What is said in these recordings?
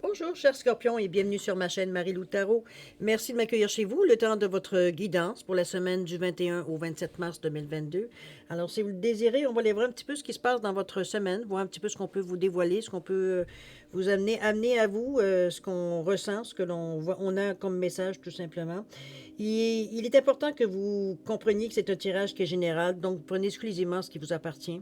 Bonjour, chers scorpions, et bienvenue sur ma chaîne Marie-Lou Tarot. Merci de m'accueillir chez vous, le temps de votre guidance pour la semaine du 21 au 27 mars 2022. Alors, si vous le désirez, on va aller voir un petit peu ce qui se passe dans votre semaine, voir un petit peu ce qu'on peut vous dévoiler, ce qu'on peut vous amener à vous, ce qu'on ressent, ce que l'on voit, on a comme message tout simplement. Il est important que vous compreniez que c'est un tirage qui est général, donc prenez exclusivement ce qui vous appartient.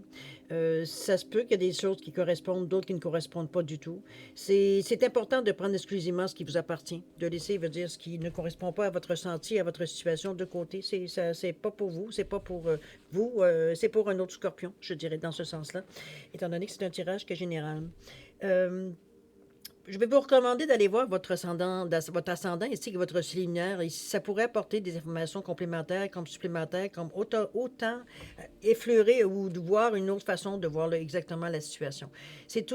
Ça se peut qu'il y ait des choses qui correspondent, d'autres qui ne correspondent pas du tout. C'est important de prendre exclusivement ce qui vous appartient, de laisser, veut dire, ce qui ne correspond pas à votre ressenti, à votre situation de côté. C'est pas pour vous, c'est pas pour vous, c'est pour un autre scorpion, je dirais, dans ce sens-là, étant donné que c'est un tirage qui est général. Euh, je vais vous recommander d'aller voir votre ascendant ainsi que votre signe lunaire. Et ça pourrait apporter des informations complémentaires, comme supplémentaires, comme autant effleurer ou de voir une autre façon de voir exactement la situation. C'est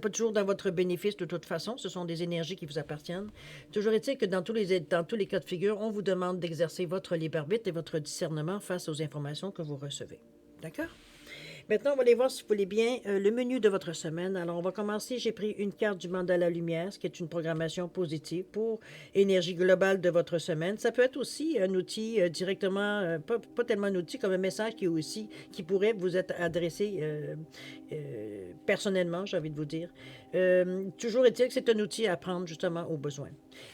pas toujours dans votre bénéfice de toute façon. Ce sont des énergies qui vous appartiennent. Toujours est-il que dans tous les cas de figure, on vous demande d'exercer votre libre arbitre et votre discernement face aux informations que vous recevez. D'accord? Maintenant, on va aller voir, si vous voulez bien, le menu de votre semaine. Alors, on va commencer. J'ai pris une carte du mandala lumière, ce qui est une programmation positive pour énergie globale de votre semaine. Ça peut être aussi un outil directement, pas tellement un outil, comme un message qui pourrait vous être adressé personnellement, j'ai envie de vous dire. Toujours est-il que c'est un outil à prendre justement au besoin.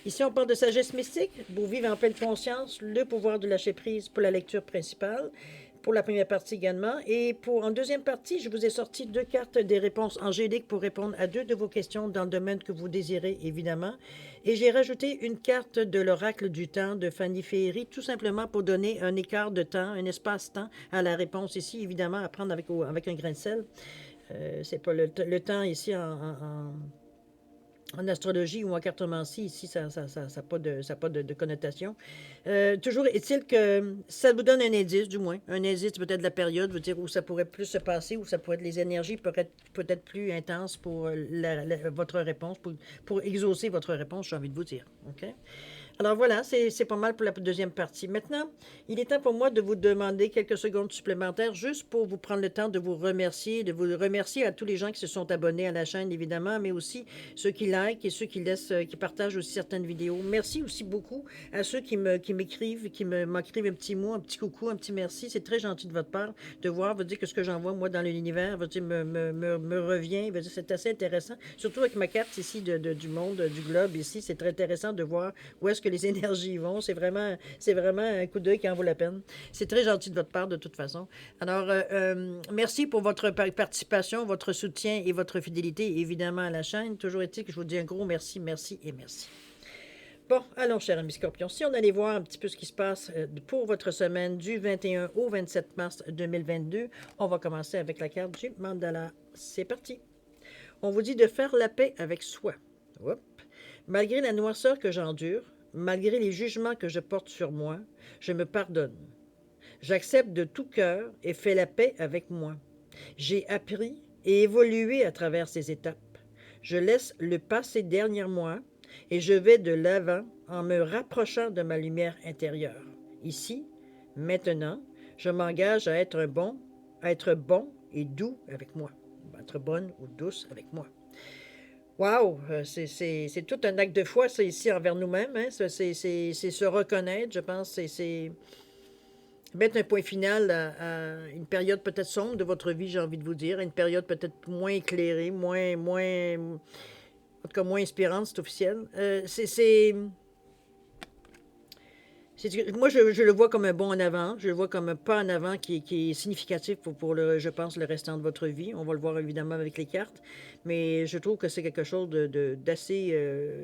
Ici, on parle de sagesse mystique, pour vivre en pleine conscience, le pouvoir de lâcher prise pour la lecture principale. Pour la première partie également. Et en deuxième partie, je vous ai sorti 2 cartes des réponses angéliques pour répondre à 2 de vos questions dans le domaine que vous désirez, évidemment. Et j'ai rajouté une carte de l'oracle du temps de Fanny Féery, tout simplement pour donner un écart de temps, un espace-temps à la réponse ici, évidemment, à prendre avec un grain de sel. C'est pas le temps ici en astrologie ou en cartomancie, ici, ça n'a pas de connotation. Toujours est-il que ça vous donne un indice, du moins. Un indice peut-être de la période, veut dire où ça pourrait plus se passer, où ça pourrait être les énergies peut-être plus intenses pour votre réponse, pour exaucer votre réponse, j'ai envie de vous dire. OK? Alors voilà, c'est pas mal pour la deuxième partie. Maintenant, il est temps pour moi de vous demander quelques secondes supplémentaires juste pour vous prendre le temps de vous remercier à tous les gens qui se sont abonnés à la chaîne, évidemment, mais aussi ceux qui likent et ceux qui partagent aussi certaines vidéos. Merci aussi beaucoup à ceux qui m'écrivent, m'écrivent un petit mot, un petit coucou, un petit merci. C'est très gentil de votre part de voir, veut dire que ce que j'envoie, moi, dans l'univers, veut dire, me revient, veut dire, c'est assez intéressant. Surtout avec ma carte ici du monde, du globe ici, c'est très intéressant de voir où est-ce que les énergies vont. C'est vraiment un coup d'œil qui en vaut la peine. C'est très gentil de votre part, de toute façon. Alors, merci pour votre participation, votre soutien et votre fidélité, évidemment, à la chaîne. Toujours est-il que je vous dis un gros merci, merci et merci. Bon, allons, chers amis scorpions, si on allait voir un petit peu ce qui se passe pour votre semaine du 21 au 27 mars 2022, on va commencer avec la carte du mandala. C'est parti. On vous dit de faire la paix avec soi. Hop. Malgré la noirceur que j'endure, malgré les jugements que je porte sur moi, je me pardonne. J'accepte de tout cœur et fais la paix avec moi. J'ai appris et évolué à travers ces étapes. Je laisse le passé derrière moi et je vais de l'avant en me rapprochant de ma lumière intérieure. Ici, maintenant, je m'engage à être bon et doux avec moi. Être bonne ou douce avec moi. Wow! C'est tout un acte de foi, ça, ici, envers nous-mêmes. Hein? C'est se reconnaître, je pense. C'est mettre un point final à une période peut-être sombre de votre vie, j'ai envie de vous dire. Une période peut-être moins éclairée, en tout cas moins inspirante, c'est officiel. Moi, je le vois comme un bond en avant. Je le vois comme un pas en avant qui est significatif je pense, le restant de votre vie. On va le voir évidemment avec les cartes. Mais je trouve que c'est quelque chose d'assez...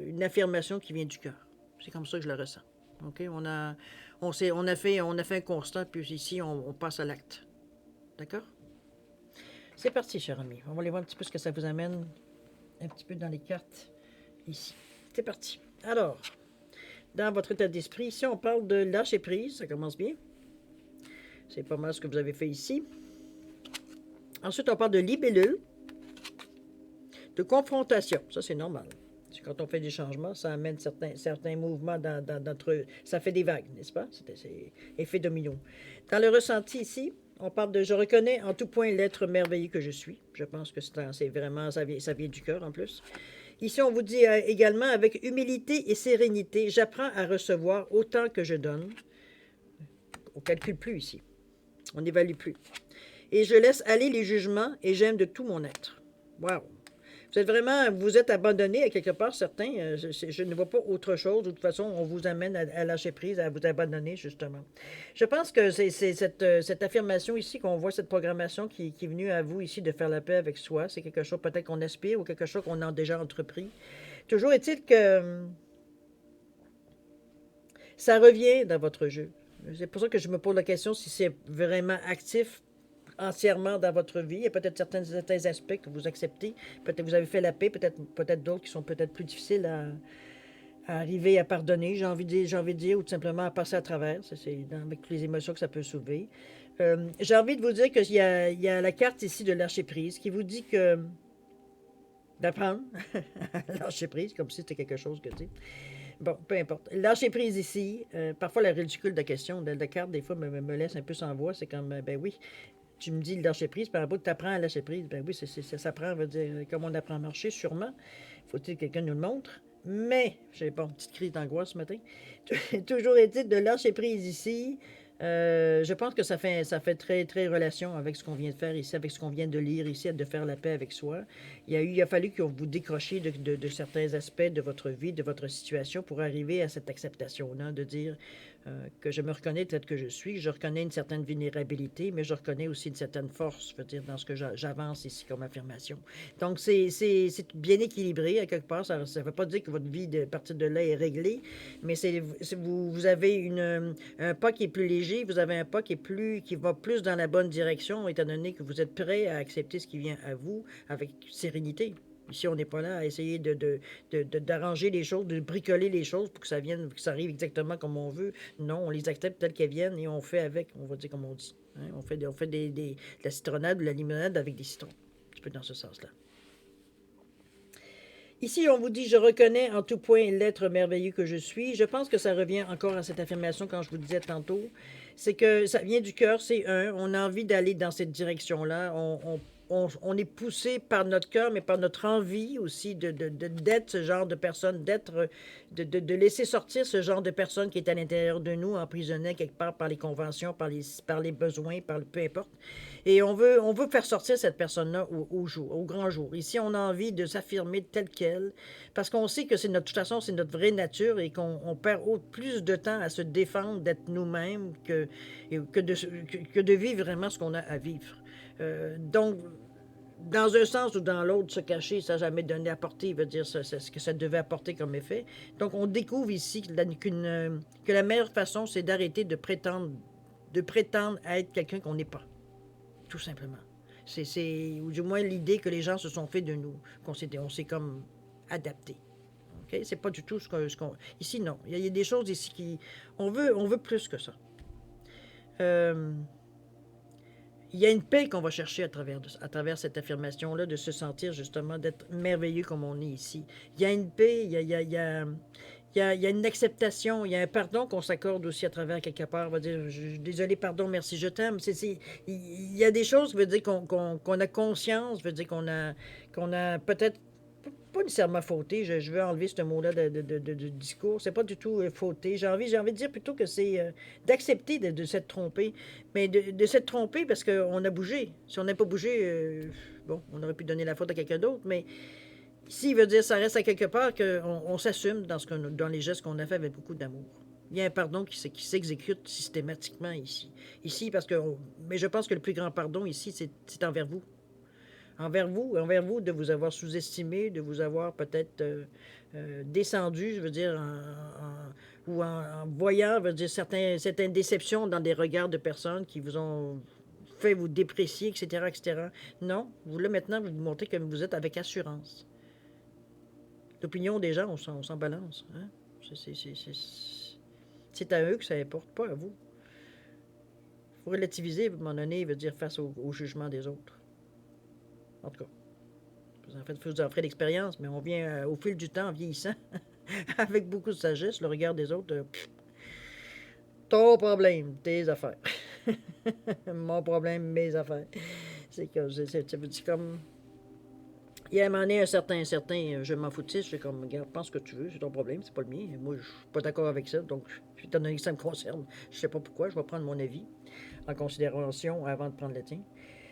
une affirmation qui vient du cœur. C'est comme ça que je le ressens. OK? On a fait un constat, puis ici, on passe à l'acte. D'accord? C'est parti, cher ami. On va aller voir un petit peu ce que ça vous amène. Un petit peu dans les cartes, ici. C'est parti. Alors... Dans votre état d'esprit, ici, on parle de lâcher prise. Ça commence bien. C'est pas mal ce que vous avez fait ici. Ensuite, on parle de libellule, de confrontation. Ça, c'est normal. Quand on fait des changements, ça amène certains mouvements dans notre... Ça fait des vagues, n'est-ce pas? C'est effet domino. Dans le ressenti ici, on parle de « Je reconnais en tout point l'être merveilleux que je suis ». Je pense que c'est vraiment... Ça vient du cœur, en plus. Ici, on vous dit également, avec humilité et sérénité, j'apprends à recevoir autant que je donne. On ne calcule plus ici. On n'évalue plus. Et je laisse aller les jugements et j'aime de tout mon être. Wow! Vous êtes abandonné à quelque part, certains. Je ne vois pas autre chose. De toute façon, on vous amène à lâcher prise, à vous abandonner, justement. Je pense que c'est cette affirmation ici, qu'on voit cette programmation qui est venue à vous ici de faire la paix avec soi. C'est quelque chose peut-être qu'on aspire ou quelque chose qu'on a déjà entrepris. Toujours est-il que ça revient dans votre jeu. C'est pour ça que je me pose la question si c'est vraiment actif entièrement dans votre vie. Il y a peut-être certains aspects que vous acceptez. Peut-être que vous avez fait la paix, peut-être d'autres qui sont peut-être plus difficiles à arriver à pardonner, j'ai envie de dire, ou tout simplement à passer à travers. Avec toutes les émotions que ça peut soulever. J'ai envie de vous dire il y a la carte ici de lâcher prise qui vous dit que d'apprendre à lâcher prise, comme si c'était quelque chose que tu sais. Bon, peu importe. Lâcher prise ici, parfois le ridicule de la question, de la carte, des fois, me laisse un peu sans voix. C'est comme, ben oui, tu me dis le lâcher prise, par rapport, tu apprends à lâcher prise. Ben oui, ça s'apprend, veut dire, comme on apprend à marcher, sûrement. Faut-il que quelqu'un nous le montre? Mais, j'ai pas une petite crise d'angoisse ce matin. Toujours est-il de lâcher prise ici. Je pense que ça fait très, très relation avec ce qu'on vient de faire ici, avec ce qu'on vient de lire ici, de faire la paix avec soi. Il a fallu que vous décrochiez de certains aspects de votre vie, de votre situation pour arriver à cette acceptation-là, de dire que je me reconnais tel que je suis, je reconnais une certaine vulnérabilité, mais je reconnais aussi une certaine force, je veux dire, dans ce que j'avance ici comme affirmation. Donc, c'est bien équilibré à quelque part. Ça ne veut pas dire que votre vie, à partir de là, est réglée, mais vous avez un pas qui est plus léger, vous avez un pas qui va plus dans la bonne direction, étant donné que vous êtes prêt à accepter ce qui vient à vous avec sérénité. Ici, on n'est pas là à essayer d'arranger les choses, de bricoler les choses pour que que ça arrive exactement comme on veut. Non, on les accepte telles qu'elles viennent et on fait avec, on va dire comme on dit. Hein. On fait de la citronnade ou de la limonade avec des citrons. Un petit peu dans ce sens-là. Ici, on vous dit, je reconnais en tout point l'être merveilleux que je suis. Je pense que ça revient encore à cette affirmation quand je vous disais tantôt. C'est que ça vient du cœur, c'est on a envie d'aller dans cette direction-là. On est poussé par notre cœur, mais par notre envie aussi d'être ce genre de personne, de laisser sortir ce genre de personne qui est à l'intérieur de nous, emprisonnée quelque part par les conventions, par les besoins, peu importe. Et on veut faire sortir cette personne-là au grand jour. Ici, on a envie de s'affirmer telle qu'elle, parce qu'on sait que de toute façon, c'est notre vraie nature et qu'on perd plus de temps à se défendre d'être nous-mêmes que de vivre vraiment ce qu'on a à vivre. Donc, dans un sens ou dans l'autre, se cacher, ça n'a jamais donné apporté, veut dire ce que ça devait apporter comme effet. Donc, on découvre ici que la meilleure façon, c'est d'arrêter de prétendre à être quelqu'un qu'on n'est pas. Tout simplement. Ou du moins l'idée que les gens se sont fait de nous, on s'est comme adapté. Okay? C'est pas du tout ici, non. Il y a des choses ici on veut plus que ça. Il y a une paix qu'on va chercher à travers cette affirmation-là, de se sentir justement d'être merveilleux comme on est ici. Il y a une paix, il y a une acceptation, il y a un pardon qu'on s'accorde aussi à travers quelque part. On va dire, désolé, pardon, merci, je t'aime. Il y a des choses, veut dire qu'on a conscience, veut dire qu'on a peut-être pas nécessairement fauté, je veux enlever ce mot-là de discours, c'est pas du tout fauté. J'ai envie de dire plutôt que c'est d'accepter de s'être trompé, mais de s'être trompé parce qu'on a bougé. Si on n'a pas bougé, bon, on aurait pu donner la faute à quelqu'un d'autre, mais ici, il veut dire ça reste à quelque part qu'on s'assume dans les gestes qu'on a fait avec beaucoup d'amour. Il y a un pardon qui s'exécute systématiquement ici. Mais je pense que le plus grand pardon ici, c'est envers vous. Envers vous, de vous avoir sous-estimé, de vous avoir peut-être descendu, je veux dire, en voyant, je veux dire, certaines déceptions dans des regards de personnes qui vous ont fait vous déprécier, etc., etc. Non, vous là maintenant, vous montrez que vous êtes avec assurance. L'opinion des gens, on s'en balance. Hein? C'est à eux que ça importe, pas à vous. Il faut relativiser, à un moment donné, veut dire face au jugement des autres. En tout cas, vous en ferez l'expérience, mais on vient au fil du temps, en vieillissant, avec beaucoup de sagesse, le regard des autres, ton problème, tes affaires. Mon problème, mes affaires. C'est comme Il y a un moment donné, je m'en foutisse, je suis comme, regarde, pense ce que tu veux, c'est ton problème, c'est pas le mien. Moi, je suis pas d'accord avec ça, donc, étant donné que ça me concerne, je sais pas pourquoi, je vais prendre mon avis en considération avant de prendre le tien.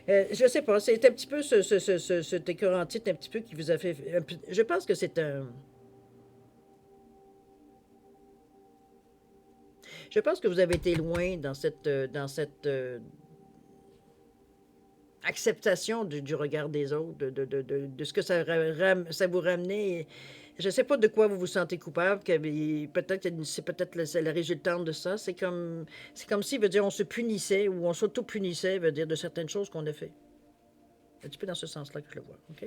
Je sais pas, c'est un petit peu cet écœurantite un petit peu qui vous a fait. Je pense que c'est un. Je pense que vous avez été loin dans cette acceptation du regard des autres, de ce que ça vous ramenait. Je ne sais pas de quoi vous vous sentez coupable, peut-être que c'est peut-être c'est la résultante de ça. C'est comme si, veut dire, on se punissait ou on s'auto-punissait, veut dire, de certaines choses qu'on a fait. Un petit peu dans ce sens-là que je le vois. OK?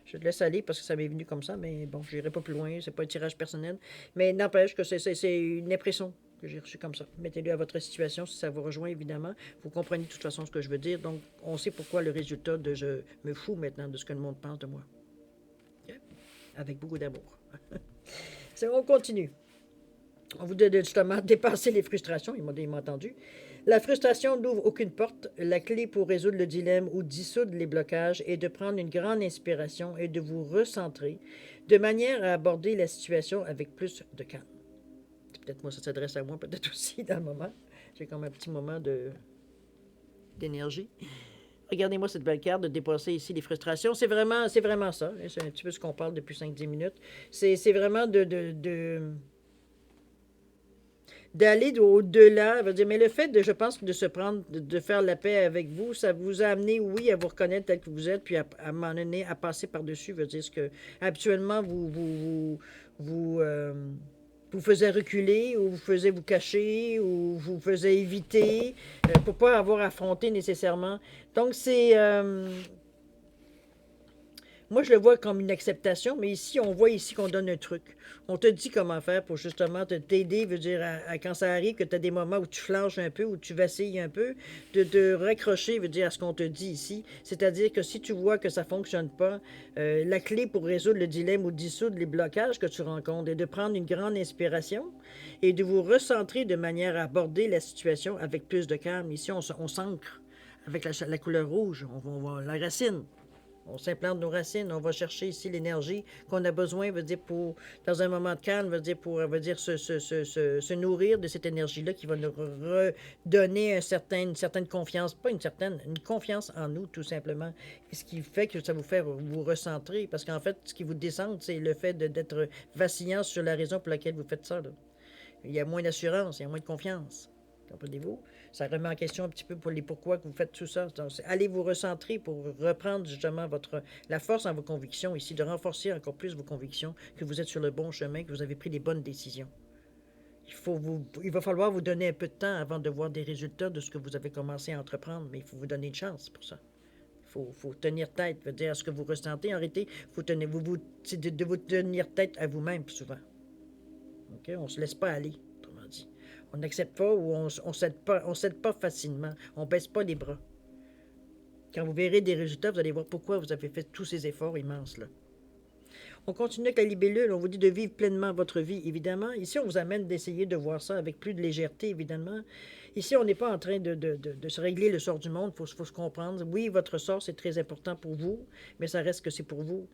Je te laisse aller parce que ça m'est venu comme ça, mais bon, je n'irai pas plus loin. C'est pas un tirage personnel. Mais n'empêche que c'est une impression que j'ai reçue comme ça. Mettez-le à votre situation si ça vous rejoint, évidemment. Vous comprenez de toute façon ce que je veux dire. Donc, on sait pourquoi le résultat de je me fous maintenant de ce que le monde pense de moi. OK? Avec beaucoup d'amour. On continue. On vous donne justement dépasser les frustrations. Il m'a entendu. La frustration n'ouvre aucune porte. La clé pour résoudre le dilemme ou dissoudre les blocages est de prendre une grande inspiration et de vous recentrer de manière à aborder la situation avec plus de calme. Peut-être moi, ça s'adresse à moi, peut-être aussi dans le moment. J'ai comme un petit moment d'énergie. Regardez-moi cette belle carte de dépasser ici les frustrations. C'est vraiment ça. C'est un petit peu ce qu'on parle depuis 5-10 minutes. C'est vraiment d'aller au-delà, mais le fait je pense, de se prendre, de faire la paix avec vous, ça vous a amené, oui, à vous reconnaître tel que vous êtes, puis à un moment donné, à passer par-dessus, veut dire ce que, habituellement, vous faisait reculer, ou vous faisait vous cacher, ou vous faisait éviter, pour pas avoir affronté nécessairement. Donc, moi, je le vois comme une acceptation, mais ici, on voit ici qu'on donne un truc. On te dit comment faire pour justement t'aider, veut dire, quand ça arrive, que tu as des moments où tu flanches un peu, où tu vacilles un peu, de te raccrocher, veut dire, à ce qu'on te dit ici. C'est-à-dire que si tu vois que ça ne fonctionne pas, la clé pour résoudre le dilemme ou dissoudre les blocages que tu rencontres est de prendre une grande inspiration et de vous recentrer de manière à aborder la situation avec plus de calme. Ici, on s'ancre avec la couleur rouge, la racine. On s'implante nos racines, on va chercher ici l'énergie qu'on a besoin, veut dire, dans un moment de calme, veut dire, se nourrir de cette énergie-là qui va nous redonner une certaine confiance, pas une confiance en nous, tout simplement. Et ce qui fait que ça vous fait vous recentrer, parce qu'en fait, ce qui vous descend, c'est le fait d'être vacillant sur la raison pour laquelle vous faites ça, là. Il y a moins d'assurance, il y a moins de confiance. Comprenez-vous? Ça remet en question un petit peu pour les pourquoi que vous faites tout ça. Donc, allez vous recentrer pour reprendre justement la force en vos convictions ici, de renforcer encore plus vos convictions, que vous êtes sur le bon chemin, que vous avez pris les bonnes décisions. Il va falloir vous donner un peu de temps avant de voir des résultats de ce que vous avez commencé à entreprendre, mais il faut vous donner une chance pour ça. Il faut tenir tête, veut dire à ce que vous ressentez. En réalité, c'est de vous tenir tête à vous-même souvent. Okay? On ne se laisse pas aller. On n'accepte pas ou on ne cède pas facilement. On ne baisse pas les bras. Quand vous verrez des résultats, vous allez voir pourquoi vous avez fait tous ces efforts immenses là. On continue avec la libellule. On vous dit de vivre pleinement votre vie, évidemment. Ici, on vous amène d'essayer de voir ça avec plus de légèreté, évidemment. Ici, on n'est pas en train de se régler le sort du monde. Il faut se comprendre. Oui, votre sort, c'est très important pour vous, mais ça reste que c'est pour vous.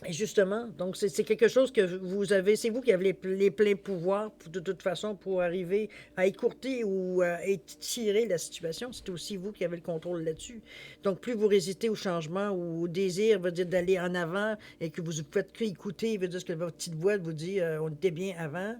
Et justement, donc c'est quelque chose que vous avez, c'est vous qui avez les pleins pouvoirs de toute façon pour arriver à écourter ou à étirer la situation. C'est aussi vous qui avez le contrôle là-dessus. Donc plus vous résistez au changement ou au désir, veut dire d'aller en avant et que vous faites qu'écouter, veut dire ce que votre petite voix vous dit, on était bien avant,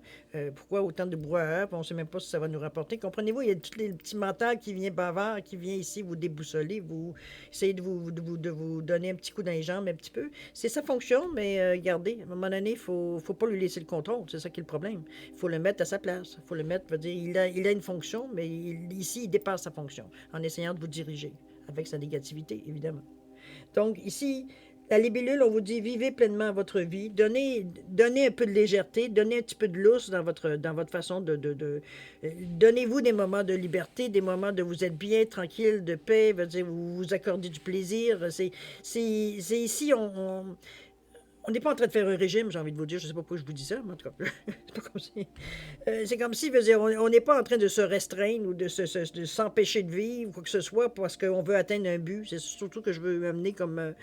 pourquoi autant de brouhaha, on ne sait même pas si ça va nous rapporter. Comprenez-vous, il y a tous les petits mentales qui viennent bavard, qui vient ici vous déboussoler, vous essayez de vous donner un petit coup dans les jambes un petit peu. C'est ça fonctionne. Mais regardez, à un moment donné, il ne faut pas lui laisser le contrôle. C'est ça qui est le problème. Il faut le mettre à sa place. Il faut le mettre, veut dire, il a une fonction, mais ici, il dépasse sa fonction en essayant de vous diriger avec sa négativité, évidemment. Donc, ici, la libellule, on vous dit, vivez pleinement votre vie, donnez un peu de légèreté, donnez un petit peu de lousse dans votre façon donnez-vous des moments de liberté, des moments de vous êtes bien, tranquille, de paix, veut dire, vous vous accordez du plaisir. C'est ici, On n'est pas en train de faire un régime, j'ai envie de vous dire. Je ne sais pas pourquoi je vous dis ça, mais en tout cas, c'est pas comme si. C'est comme si, veut dire, on n'est pas en train de se restreindre ou de s'empêcher de vivre, quoi que ce soit, parce qu'on veut atteindre un but. C'est surtout que je veux amener comme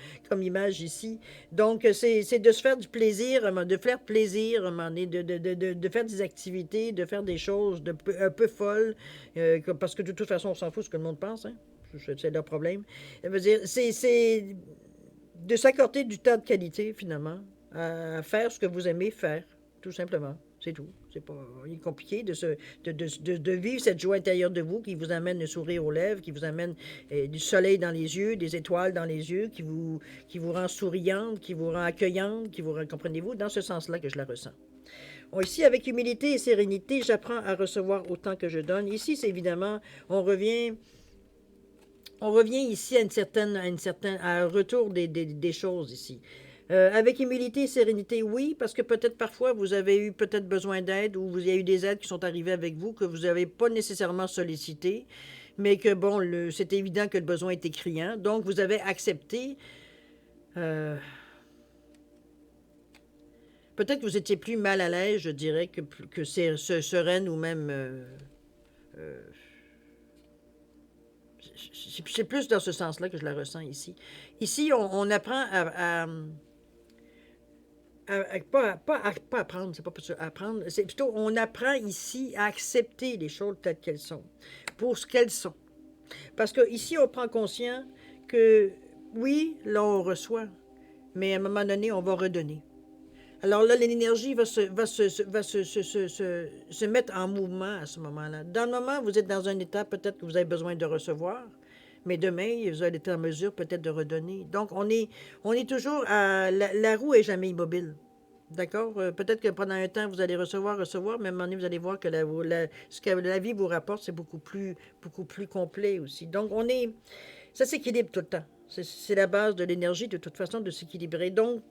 image ici. Donc, c'est de se faire du plaisir, de faire plaisir, à un moment donné, de faire des activités, de faire des choses un peu folles, parce que de toute façon, on s'en fout ce que le monde pense, hein. C'est leur problème. Ça veut dire, c'est de s'accorder du temps de qualité, finalement, à faire ce que vous aimez faire, tout simplement. C'est tout. C'est pas compliqué de vivre cette joie intérieure de vous qui vous amène le sourire aux lèvres, qui vous amène du soleil dans les yeux, des étoiles dans les yeux, qui vous rend souriante, qui vous rend accueillante, qui vous rend, comprenez-vous, dans ce sens-là que je la ressens. Bon, ici, avec humilité et sérénité, j'apprends à recevoir autant que je donne. Ici, c'est évidemment, on revient ici à un retour des choses ici. Avec humilité et sérénité, oui, parce que peut-être parfois vous avez eu peut-être besoin d'aide ou il y a eu des aides qui sont arrivées avec vous que vous n'avez pas nécessairement sollicité, mais que bon, c'est évident que le besoin était criant. Donc vous avez accepté. euh, Peut-être que vous étiez plus mal à l'aise, je dirais, que sereine ou même. Euh, c'est plus dans ce sens-là que je la ressens ici. Ici, on apprend pas apprendre, c'est pas pour ça, apprendre, c'est plutôt on apprend ici à accepter les choses telles qu'elles sont, pour ce qu'elles sont. Parce que ici, on prend conscience que oui, là, on reçoit, mais à un moment donné, on va redonner. Alors là, l'énergie va se mettre en mouvement à ce moment-là. Dans le moment, vous êtes dans un état, peut-être que vous avez besoin de recevoir, mais demain, vous allez être en mesure peut-être de redonner. Donc, on est toujours à. La roue est jamais immobile. D'accord? Peut-être que pendant un temps, vous allez recevoir, mais à un moment donné, vous allez voir que ce que la vie vous rapporte, c'est beaucoup plus complet aussi. Donc, ça s'équilibre tout le temps. C'est la base de l'énergie, de toute façon, de s'équilibrer. Donc,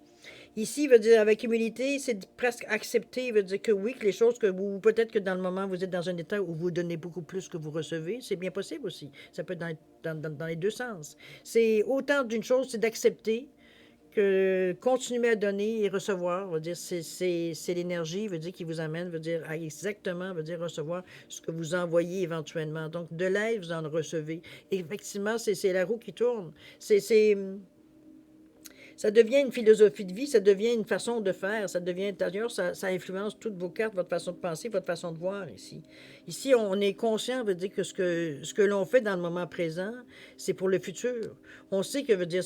ici, veut dire avec humilité, c'est presque accepter, veut dire que oui, que les choses que vous, peut-être que dans le moment, vous êtes dans un état où vous donnez beaucoup plus que vous recevez, c'est bien possible aussi. Ça peut être dans les deux sens. C'est autant d'une chose, c'est d'accepter que continuer à donner et recevoir, veut dire, c'est l'énergie, veut dire, qui vous amène, veut dire, à exactement, veut dire, recevoir ce que vous envoyez éventuellement. Donc, de l'aide, vous en recevez. Et effectivement, c'est la roue qui tourne. Ça devient une philosophie de vie, ça devient une façon de faire, ça devient, d'ailleurs, ça influence toutes vos cartes, votre façon de penser, votre façon de voir ici. Ici, on est conscient, veut dire que ce que l'on fait dans le moment présent, c'est pour le futur. On sait que, veut dire,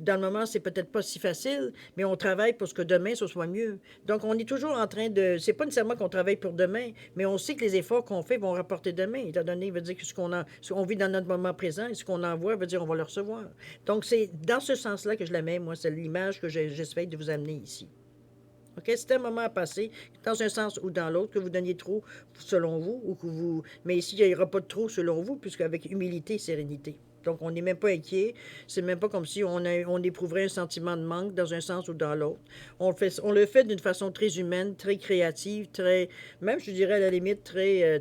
dans le moment, c'est peut-être pas si facile, mais on travaille pour ce que demain, ce soit mieux. Donc, on est toujours en train c'est pas nécessairement qu'on travaille pour demain, mais on sait que les efforts qu'on fait vont rapporter demain, étant donné, veut dire que ce qu'on vit dans notre moment présent et ce qu'on envoie, veut dire on va le recevoir. Donc, c'est dans ce sens-là que je la mets, moi, c'est l'image que j'essaie de vous amener ici. OK? C'est un moment à passer, dans un sens ou dans l'autre, que vous donniez trop selon vous, ou que vous. Mais ici, il n'y aura pas de trop selon vous, puisqu'avec humilité et sérénité. Donc, on n'est même pas inquiet. C'est même pas comme si on éprouverait un sentiment de manque dans un sens ou dans l'autre. On le fait d'une façon très humaine, très créative, très. Même, je dirais, à la limite, très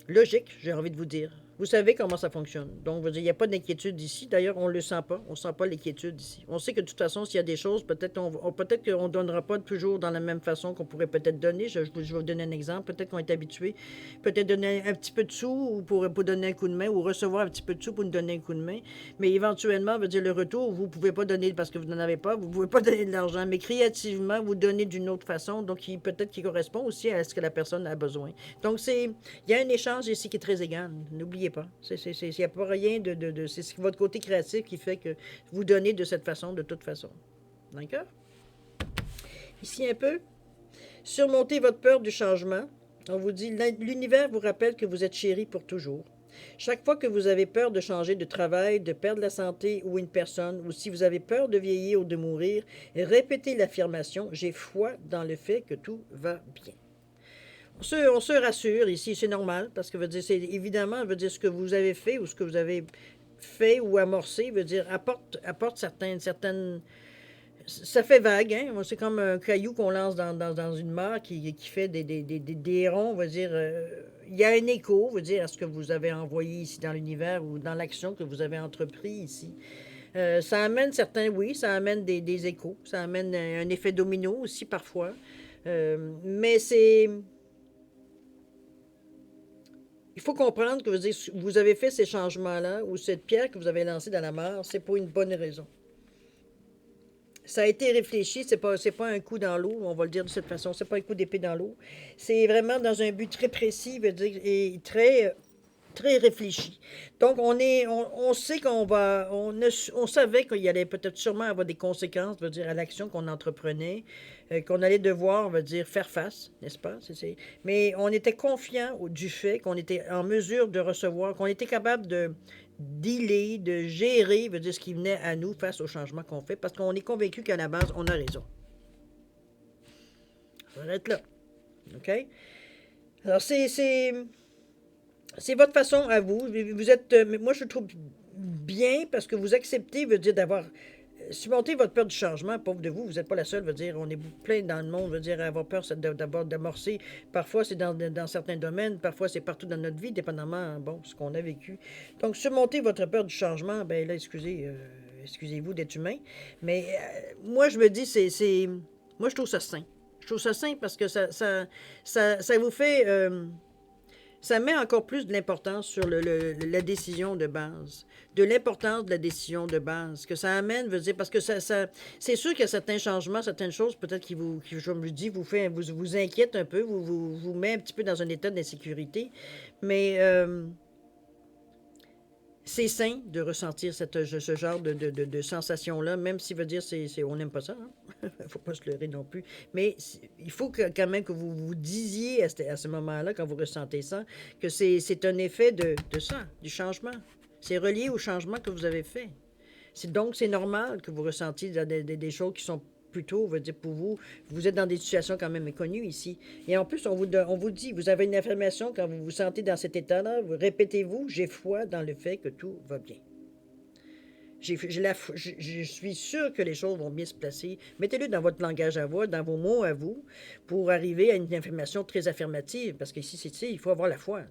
logique, j'ai envie de vous dire. Vous savez comment ça fonctionne. Donc, il n'y a pas d'inquiétude ici. D'ailleurs, on ne le sent pas. On ne sent pas l'inquiétude ici. On sait que de toute façon, s'il y a des choses, peut-être qu'on ne donnera pas toujours dans la même façon qu'on pourrait peut-être donner. Je vais vous donner un exemple. Peut-être qu'on est habitué. Peut-être donner un petit peu de sous pour donner un coup de main ou recevoir un petit peu de sous pour nous donner un coup de main. Mais éventuellement, le retour, vous ne pouvez pas donner parce que vous n'en avez pas. Vous ne pouvez pas donner de l'argent. Mais créativement, vous donnez d'une autre façon. Donc, peut-être qui correspond aussi à ce que la personne a besoin. Donc, il y a un échange ici qui est très égal. N'oubliez pas. Il n'y a pas rien c'est votre côté créatif qui fait que vous donnez de cette façon, de toute façon. D'accord? Ici un peu. Surmontez votre peur du changement. On vous dit, l'univers vous rappelle que vous êtes chéri pour toujours. Chaque fois que vous avez peur de changer de travail, de perdre la santé ou une personne, ou si vous avez peur de vieillir ou de mourir, répétez l'affirmation « J'ai foi dans le fait que tout va bien ». On se rassure ici, c'est normal, parce que c'est évidemment, ce que vous avez fait ou ce que vous avez fait ou amorcé, apporte certaines. Ça fait vague, hein? C'est comme un caillou qu'on lance dans une mare qui fait des ronds, il y a un écho, à ce que vous avez envoyé ici dans l'univers ou dans l'action que vous avez entrepris ici. Ça amène certains, oui, ça amène des échos, ça amène un effet domino aussi parfois. Mais c'est... Il faut comprendre que vous avez fait ces changements-là, ou cette pierre que vous avez lancée dans la mare, c'est pour une bonne raison. Ça a été réfléchi, c'est pas un coup dans l'eau, on va le dire de cette façon, c'est pas un coup d'épée dans l'eau. C'est vraiment dans un but très précis, veut dire, et très réfléchi. Donc, on sait on savait qu'il y allait peut-être sûrement avoir des conséquences, veut dire, à l'action qu'on entreprenait, qu'on allait devoir, on va dire, faire face, n'est-ce pas? Mais on était confiant du fait qu'on était en mesure de recevoir, qu'on était capable de dealer, de gérer, veut dire, ce qui venait à nous face au changement qu'on fait, parce qu'on est convaincu qu'à la base, on a raison. Ça va être là. OK? Alors, c'est votre façon à vous. Vous êtes, moi, je trouve bien parce que vous acceptez, veut dire, d'avoir surmonté votre peur du changement. Pauvre de vous, vous n'êtes pas la seule, veut dire, on est plein dans le monde, veut dire, à avoir peur d'abord d'amorcer. Parfois, c'est dans certains domaines, parfois, c'est partout dans notre vie, dépendamment, bon, ce qu'on a vécu. Donc, surmonter votre peur du changement, ben là, excusez-vous d'être humain. Mais moi, je me dis, moi, je trouve ça sain. Je trouve ça sain parce que ça vous fait. Ça met encore plus de l'importance sur la décision de base. De l'importance de la décision de base. Que ça amène, veut dire, parce que c'est sûr qu'il y a certains changements, certaines choses, peut-être qui, je me dis, vous inquiètent un peu, vous met un petit peu dans un état d'insécurité. Mais c'est sain de ressentir ce genre de sensation-là, même si veut dire on n'aime pas ça. Il ne faut pas se leurrer non plus. Mais il faut quand même que vous disiez à ce moment-là, quand vous ressentez ça, que c'est un effet de ça, du changement. C'est relié au changement que vous avez fait. Donc, c'est normal que vous ressentiez des choses qui sont plutôt, veut dire pour vous, vous êtes dans des situations quand même méconnues ici. Et en plus, on vous dit, vous avez une affirmation quand vous vous sentez dans cet état-là, vous répétez-vous, j'ai foi dans le fait que tout va bien. Je suis sûr que les choses vont bien se placer. Mettez-le dans votre langage à voix, dans vos mots à vous, pour arriver à une affirmation très affirmative. Parce qu'ici, il faut avoir la foi.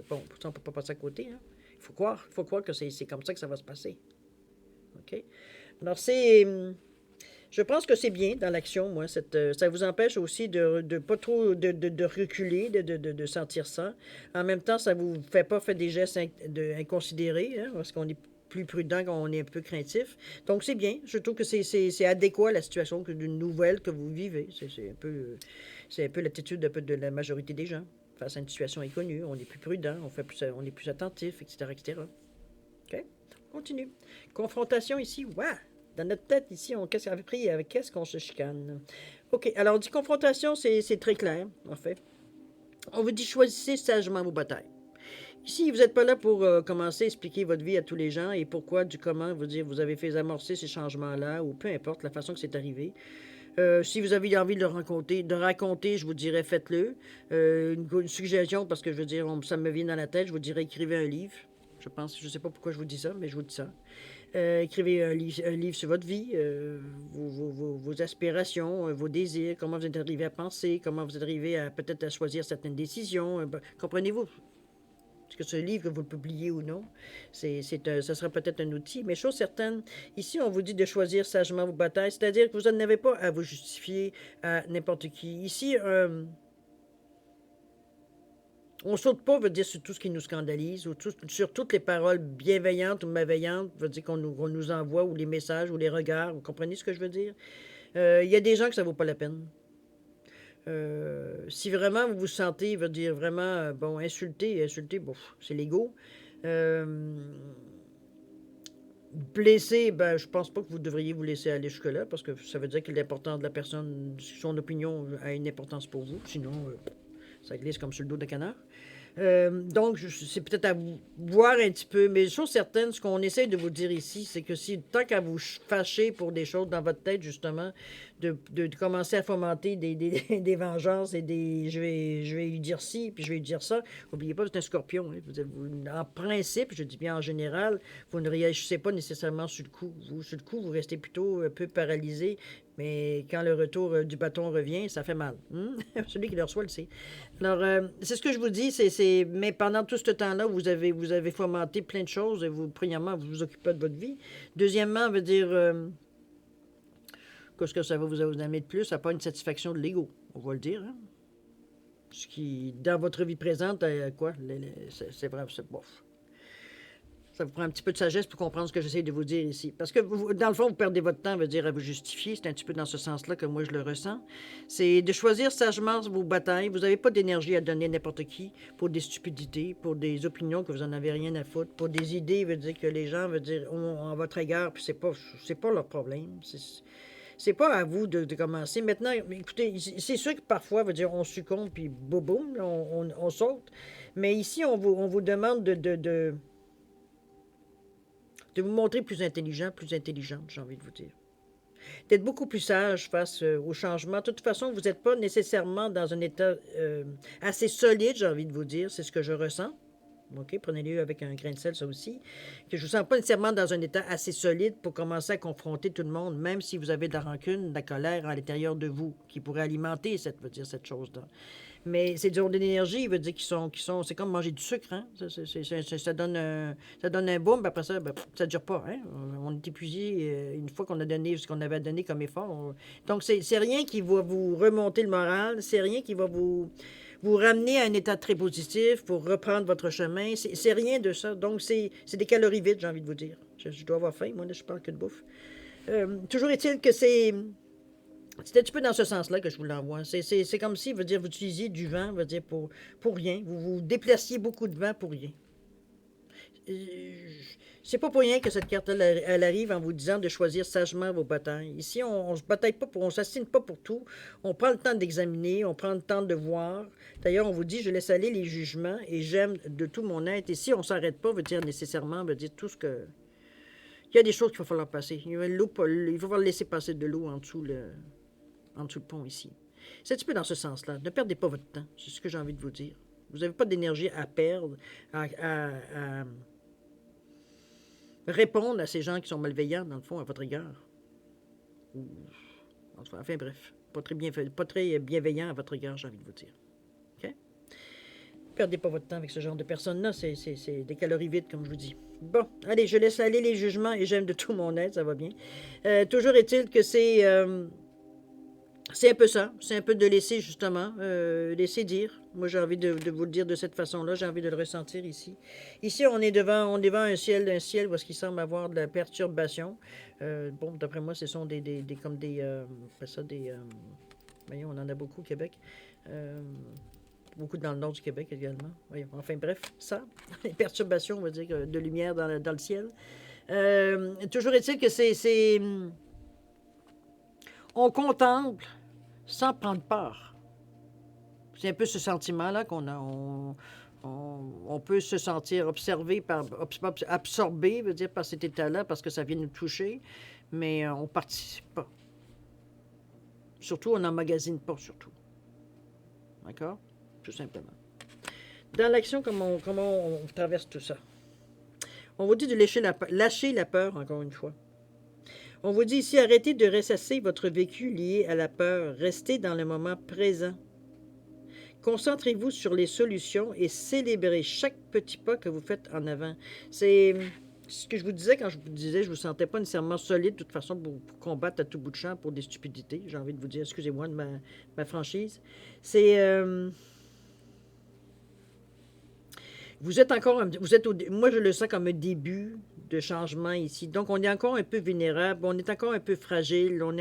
Bon, on ne peut pas passer à côté. Hein. Il faut croire que c'est comme ça que ça va se passer. OK? Alors, je pense que c'est bien dans l'action, moi. Ça vous empêche aussi de pas trop de reculer, de sentir ça. En même temps, ça vous fait pas faire des gestes inconsidérés, hein, parce qu'on est plus prudent quand on est un peu craintif. Donc, c'est bien. Je trouve que c'est adéquat à la situation d'une nouvelle que vous vivez. C'est un peu l'attitude de la majorité des gens. Face à une situation inconnue, on est plus prudent, on est plus attentif, etc., etc. OK? On continue. Confrontation ici, ouais. Dans notre tête, ici, qu'est-ce qu'on avait pris, avec qu'est-ce qu'on se chicane? OK, alors, on dit confrontation, c'est très clair, en fait. On vous dit choisissez sagement vos batailles. Ici, vous n'êtes pas là pour commencer à expliquer votre vie à tous les gens et pourquoi, du comment, vous avez fait amorcer ces changements-là, ou peu importe la façon que c'est arrivé. Si vous avez envie de le raconter, je vous dirais faites-le. Une suggestion, parce que je veux dire, ça me vient dans la tête, je vous dirais écrivez un livre. Je ne sais pas pourquoi je vous dis ça, mais je vous dis ça. Écrivez un livre sur votre vie, vos aspirations, vos désirs, comment vous êtes arrivé à penser, comment vous êtes arrivé à peut-être à choisir certaines décisions. Comprenez-vous? Est-ce que ce livre, que vous le publiez ou non, ça sera peut-être un outil. Mais chose certaine, ici, on vous dit de choisir sagement vos batailles, c'est-à-dire que vous n'en avez pas à vous justifier à n'importe qui. Ici, on saute pas, veut dire, sur tout ce qui nous scandalise, ou sur toutes les paroles bienveillantes ou malveillantes, veut dire qu'on nous envoie, ou les messages, ou les regards. Vous comprenez ce que je veux dire? Il y a des gens que ça vaut pas la peine. Si vraiment vous vous sentez, veut dire vraiment, bon, insulté, bon, c'est l'ego. Blessé, ben, je pense pas que vous devriez vous laisser aller jusque-là, parce que ça veut dire que l'importance de la personne, son opinion a une importance pour vous, sinon, ça glisse comme sur le dos de canard. Donc, c'est peut-être à vous voir un petit peu, mais chose certaine, ce qu'on essaie de vous dire ici, c'est que si tant qu'à vous fâcher pour des choses dans votre tête, justement, de commencer à fomenter des vengeances et je vais lui dire ci, puis je vais lui dire ça, n'oubliez pas, vous êtes un scorpion. Hein, en principe, je dis bien en général, vous ne réagissez pas nécessairement sur le coup. Sur le coup, vous restez plutôt un peu paralysé, Mais quand le retour du bâton revient, ça fait mal. Celui qui le reçoit le sait. Alors, c'est ce que je vous dis, mais pendant tout ce temps-là, vous avez fomenté plein de choses. Et vous, premièrement, vous vous occupez de votre vie. Deuxièmement, veut dire, qu'est-ce que ça va vous amener de plus? Ça pas une satisfaction de l'ego, on va le dire. Hein? Ce qui, dans votre vie présente, quoi? C'est vrai, c'est bof. Ça vous prend un petit peu de sagesse pour comprendre ce que j'essaie de vous dire ici. Parce que, dans le fond, vous perdez votre temps, veut dire, à vous justifier. C'est un petit peu dans ce sens-là que moi, je le ressens. C'est de choisir sagement vos batailles. Vous n'avez pas d'énergie à donner à n'importe qui pour des stupidités, pour des opinions que vous n'en avez rien à foutre, pour des idées, veut dire, que les gens, veut dire, ont en votre égard, puis c'est pas leur problème. C'est pas à vous de commencer. Maintenant, écoutez, c'est sûr que parfois, veut dire, on succombe, puis boum, on saute. Mais ici, on vous demande de vous montrer plus intelligent, plus intelligente, j'ai envie de vous dire. D'être beaucoup plus sage face au changement. De toute façon, vous n'êtes pas nécessairement dans un état assez solide, j'ai envie de vous dire. C'est ce que je ressens. OK, prenez-le avec un grain de sel, ça aussi. Que je ne vous sens pas nécessairement dans un état assez solide pour commencer à confronter tout le monde, même si vous avez de la rancune, de la colère à l'intérieur de vous, qui pourrait alimenter cette chose-là. Mais c'est du de l'énergie, il veut dire c'est comme manger du sucre, hein? Ça donne un boom, puis après ça, ben, ça ne dure pas, hein? On est épuisé une fois qu'on a donné ce qu'on avait à donner comme effort. Donc, c'est rien qui va vous remonter le moral, c'est rien qui va vous ramener à un état très positif pour reprendre votre chemin. C'est rien de ça. Donc, c'est des calories vides, j'ai envie de vous dire. Je dois avoir faim, moi, là, je parle que de bouffe. Toujours est-il que c'est un petit peu dans ce sens-là que je vous l'envoie. C'est comme si, veut dire, vous utilisiez du vent, veut dire, pour rien. Vous déplaciez beaucoup de vent pour rien. C'est pas pour rien que cette carte, elle arrive en vous disant de choisir sagement vos batailles. Ici, on se bataille pas on s'assigne pas pour tout. On prend le temps d'examiner, on prend le temps de voir. D'ailleurs, on vous dit, je laisse aller les jugements et j'aime de tout mon être. Et si on s'arrête pas, veut dire nécessairement, veut dire tout ce que... Il y a des choses qu'il va falloir passer. Il va falloir laisser passer de l'eau en dessous le pont ici. C'est un petit peu dans ce sens-là. Ne perdez pas votre temps. C'est ce que j'ai envie de vous dire. Vous n'avez pas d'énergie à perdre, à répondre à ces gens qui sont malveillants, dans le fond, à votre égard. Enfin, bref, pas très bienveillant à votre égard, j'ai envie de vous dire. OK? Ne perdez pas votre temps avec ce genre de personnes-là. C'est des calories vides, comme je vous dis. Bon, allez, je laisse aller les jugements et j'aime de tout mon être, ça va bien. Toujours est-il que c'est un peu ça. C'est un peu de laisser, justement, laisser dire. Moi, j'ai envie de vous le dire de cette façon-là. J'ai envie de le ressentir ici. Ici, on est devant un ciel où est-ce qu'il semble avoir de la perturbation. Bon, d'après moi, ce sont voyons, on en a beaucoup au Québec. Beaucoup dans le nord du Québec également. Voyons, enfin, bref, ça. Les perturbations, on va dire, de lumière dans le ciel. Toujours est-il que on contemple sans prendre part. C'est un peu ce sentiment-là qu'on a. On peut se sentir absorbé, veut dire, par cet état-là, parce que ça vient nous toucher, mais on ne participe pas. Surtout, on n'emmagasine pas, surtout. D'accord? Tout simplement. Dans l'action, comment on traverse tout ça? On vous dit de lâcher la peur, encore une fois. On vous dit ici, arrêtez de ressasser votre vécu lié à la peur. Restez dans le moment présent. Concentrez-vous sur les solutions et célébrez chaque petit pas que vous faites en avant. C'est ce que je vous disais quand je vous disais, je ne vous sentais pas nécessairement solide de toute façon pour combattre à tout bout de champ pour des stupidités. J'ai envie de vous dire, excusez-moi de ma franchise. Vous êtes moi je le sens comme un début de changement ici. Donc on est encore un peu vulnérable, on est encore un peu fragile, il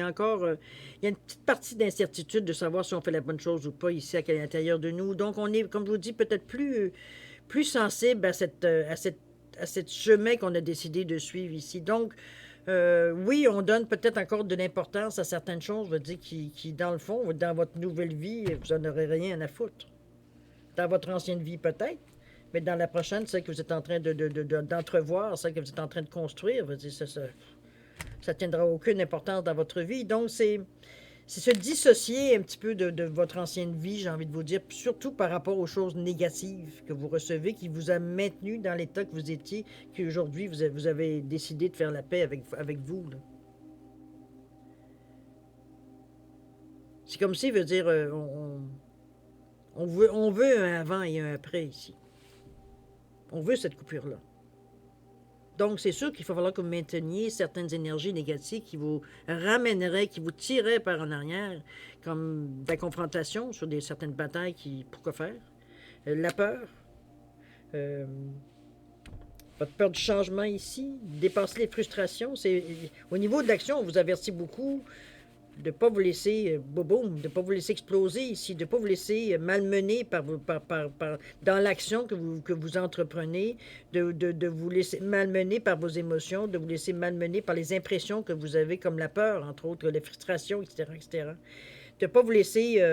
y a une petite partie d'incertitude de savoir si on fait la bonne chose ou pas ici à l'intérieur de nous. Donc on est, comme je vous dis, peut-être plus sensible à cette chemin qu'on a décidé de suivre ici. Donc oui, on donne peut-être encore de l'importance à certaines choses, je veux dire, qui dans le fond, dans votre nouvelle vie, vous n'en aurez rien à foutre. Dans votre ancienne vie peut-être. Mais dans la prochaine, celle que vous êtes en train d'entrevoir, celle que vous êtes en train de construire, ça tiendra aucune importance dans votre vie. Donc, c'est se dissocier un petit peu de votre ancienne vie, j'ai envie de vous dire, surtout par rapport aux choses négatives que vous recevez, qui vous a maintenu dans l'état que vous étiez, qu'aujourd'hui, vous avez décidé de faire la paix avec vous. Là. C'est comme si, veut dire, on veut un avant et un après ici. On veut cette coupure-là. Donc, c'est sûr qu'il va falloir que vous mainteniez certaines énergies négatives qui vous ramèneraient, qui vous tireraient par en arrière, comme de la confrontation sur certaines batailles qui... Pourquoi faire? La peur. Euh, Votre peur du changement ici. Dépasser les frustrations. Au niveau de l'action, on vous avertit beaucoup de ne pas vous laisser boum, de ne pas vous laisser exploser ici, de ne pas vous laisser malmener dans l'action que vous entreprenez, de vous laisser malmener par vos émotions, de vous laisser malmener par les impressions que vous avez, comme la peur, entre autres, les frustrations, etc., etc. De ne pas vous laisser